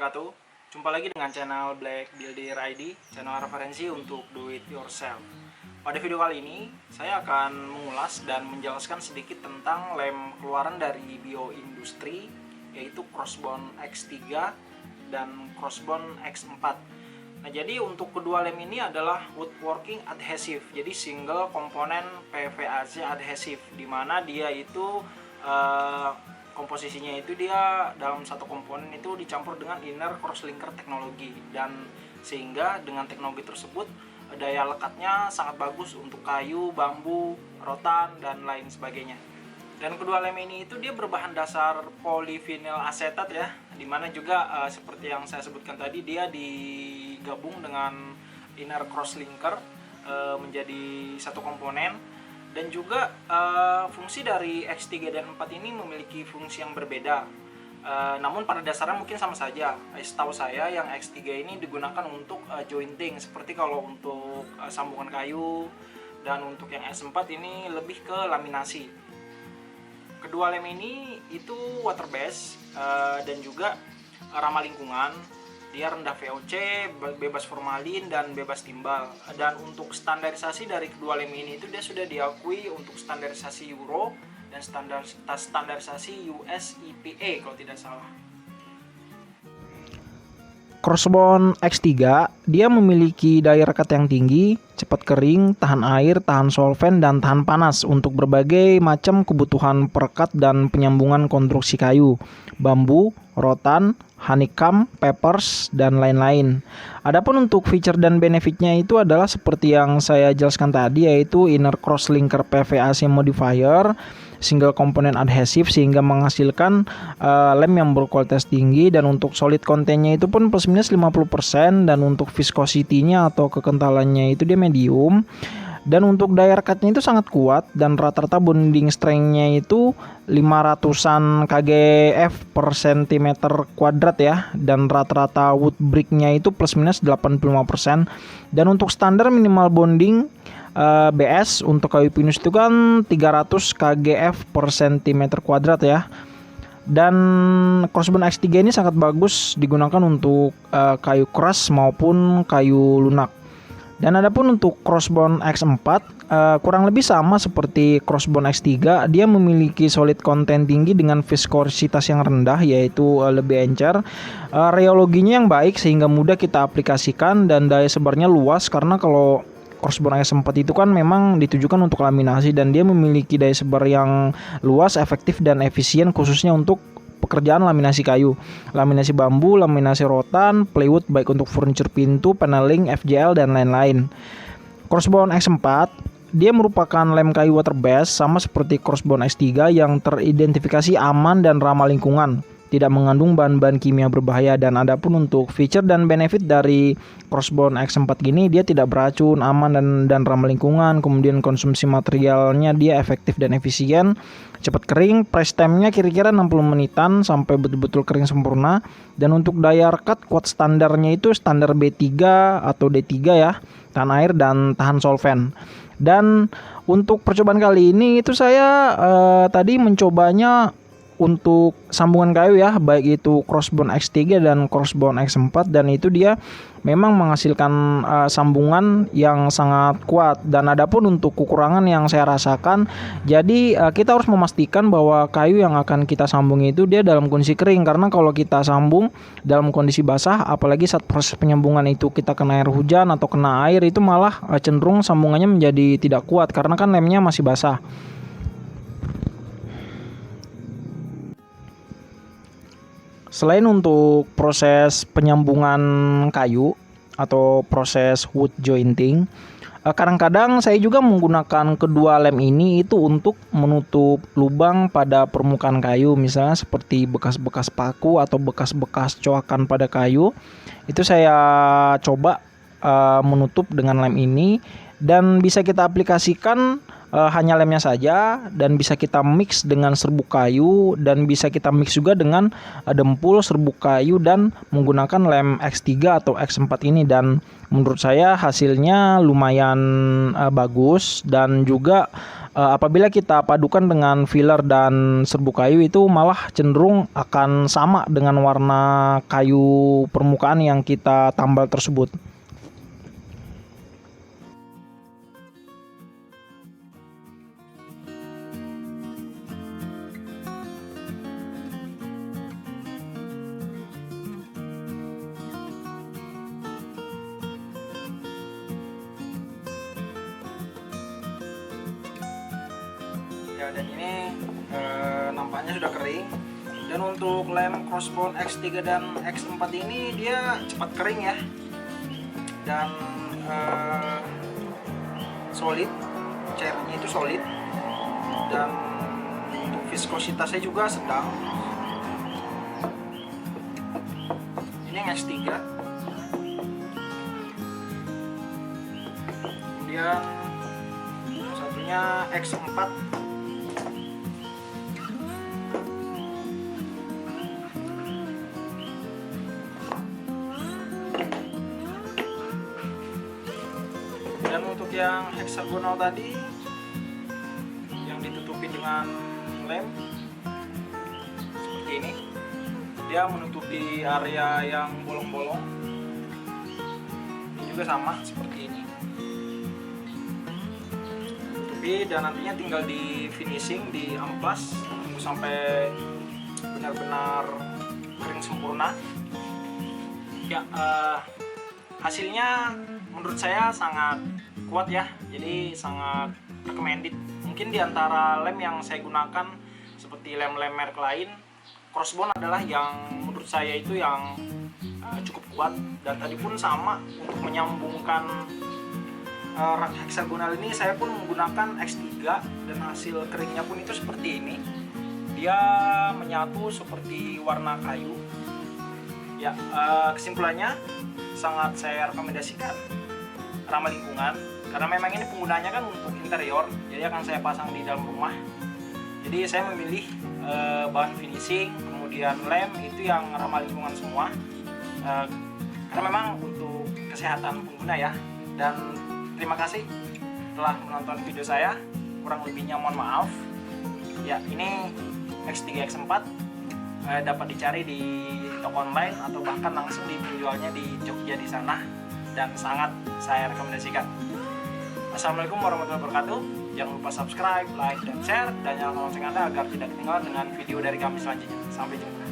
wabarakatuh. Jumpa lagi dengan channel Black Builder ID, channel referensi untuk do it yourself. Pada video kali ini, saya akan mengulas dan menjelaskan sedikit tentang lem keluaran dari bioindustri, yaitu Crossbond X3 dan Crossbond X4. Nah, jadi untuk kedua lem ini adalah woodworking adhesive, jadi single komponen PVAC adhesive, di mana dia itu komposisinya itu dia dalam satu komponen itu dicampur dengan inner crosslinker teknologi, dan sehingga dengan teknologi tersebut daya lekatnya sangat bagus untuk kayu, bambu, rotan, dan lain sebagainya. Dan kedua lem ini itu dia berbahan dasar polyvinyl asetat ya, dimana juga seperti yang saya sebutkan tadi, dia digabung dengan inner crosslinker menjadi satu komponen. Dan juga fungsi dari X3 dan 4 ini memiliki fungsi yang berbeda, namun pada dasarnya mungkin sama saja. Setahu saya yang X3 ini digunakan untuk jointing, seperti kalau untuk sambungan kayu, dan untuk yang S4 ini lebih ke laminasi. Kedua lem ini itu water based dan juga ramah lingkungan. Dia rendah VOC, bebas formalin, dan bebas timbal. Dan untuk standarisasi dari kedua lem ini itu dia sudah diakui untuk standarisasi Euro dan standarisasi US EPA kalau tidak salah. Crossbond X3 dia memiliki daya rekat yang tinggi, cepat kering, tahan air, tahan solvent, dan tahan panas untuk berbagai macam kebutuhan perekat dan penyambungan konstruksi kayu, bambu, rotan, honeycomb, papers, dan lain-lain. Adapun untuk feature dan benefitnya itu adalah seperti yang saya jelaskan tadi, yaitu inner crosslinker PVAC modifier, single component adhesive, sehingga menghasilkan lem yang berkualitas tinggi. Dan untuk solid contentnya itu pun plus minus 50%, dan untuk viscosity-nya atau kekentalannya itu dia medium. Dan untuk daya rekatnya itu sangat kuat, dan rata-rata bonding strength-nya itu 500-an kgf per cm kuadrat ya, dan rata-rata wood brick-nya itu plus minus 85%. Dan untuk standar minimal bonding BS untuk kayu pinus itu kan 300 kgf per cm kuadrat ya. Dan Crossbond X3 ini sangat bagus digunakan untuk kayu keras maupun kayu lunak. Dan adapun untuk Crossbond X4 kurang lebih sama seperti Crossbond X3, dia memiliki solid content tinggi dengan viskositas yang rendah, yaitu lebih encer. Rheologinya yang baik sehingga mudah kita aplikasikan, dan daya sebarnya luas, karena kalau Crossbond X4 itu kan memang ditujukan untuk laminasi, dan dia memiliki daya sebar yang luas, efektif, dan efisien khususnya untuk pekerjaan laminasi kayu, laminasi bambu, laminasi rotan, plywood baik untuk furniture pintu, paneling, FJL, dan lain-lain. Crossbond X4 dia merupakan lem kayu water based sama seperti Crossbond X3 yang teridentifikasi aman dan ramah lingkungan, tidak mengandung bahan-bahan kimia berbahaya. Dan adapun untuk feature dan benefit dari Crossbond X4 gini, dia tidak beracun, aman, dan ramah lingkungan. Kemudian konsumsi materialnya dia efektif dan efisien, cepat kering, press time-nya kira-kira 60 menitan sampai betul-betul kering sempurna. Dan untuk daya rekat kuat standarnya itu standar B3 atau D3 ya, tahan air dan tahan solvent. Dan untuk percobaan kali ini itu saya tadi mencobanya untuk sambungan kayu ya, baik itu Crossbond X3 dan Crossbond X4, dan itu dia memang menghasilkan sambungan yang sangat kuat. Dan adapun untuk kekurangan yang saya rasakan, jadi kita harus memastikan bahwa kayu yang akan kita sambung itu dia dalam kondisi kering, karena kalau kita sambung dalam kondisi basah, apalagi saat proses penyambungan itu kita kena air hujan atau kena air, itu malah cenderung sambungannya menjadi tidak kuat karena kan lemnya masih basah. Selain untuk proses penyambungan kayu atau proses wood jointing, kadang-kadang saya juga menggunakan kedua lem ini itu untuk menutup lubang pada permukaan kayu, misalnya seperti bekas-bekas paku atau bekas-bekas coakan pada kayu. Itu saya coba menutup dengan lem ini, dan bisa kita aplikasikan hanya lemnya saja, dan bisa kita mix dengan serbuk kayu, dan bisa kita mix juga dengan dempul, serbuk kayu, dan menggunakan lem X3 atau X4 ini. Dan menurut saya hasilnya lumayan bagus, dan juga apabila kita padukan dengan filler dan serbuk kayu itu malah cenderung akan sama dengan warna kayu permukaan yang kita tambal tersebut. Ya, dan ini nampaknya sudah kering. Dan untuk lem Crossbone X3 dan X4 ini dia cepat kering ya, dan solid, cairnya itu solid, dan untuk viskositasnya juga sedang. Ini yang X3, kemudian satunya X4. Dan untuk yang hexagonal tadi yang ditutupi dengan lem seperti ini, dia menutupi area yang bolong-bolong. Ini juga sama seperti ini, tutupi, dan nantinya tinggal di finishing, di amplas, tunggu sampai benar-benar kering sempurna. Ya, hasilnya menurut saya sangat kuat ya, jadi sangat recommended. Mungkin di antara lem yang saya gunakan seperti lem-lem merek lain, Crossbone adalah yang menurut saya itu yang cukup kuat. Dan tadi pun sama, untuk menyambungkan rak hexagonal ini saya pun menggunakan X3, dan hasil keringnya pun itu seperti ini. Dia menyatu seperti warna kayu. Ya, kesimpulannya sangat saya rekomendasikan, ramah lingkungan, karena memang ini penggunanya kan untuk interior, jadi akan saya pasang di dalam rumah. Jadi saya memilih bahan finishing, kemudian lem itu yang ramah lingkungan semua, karena memang untuk kesehatan pengguna ya. Dan terima kasih telah menonton video saya, kurang lebihnya mohon maaf ya. Ini X3 X4 dapat dicari di toko online atau bahkan langsung di penjualnya di Jogja di sana, dan sangat saya rekomendasikan. Assalamualaikum warahmatullahi wabarakatuh. Jangan lupa subscribe, like, dan share, dan nyalakan lonceng Anda agar tidak ketinggalan dengan video dari kami selanjutnya. Sampai jumpa.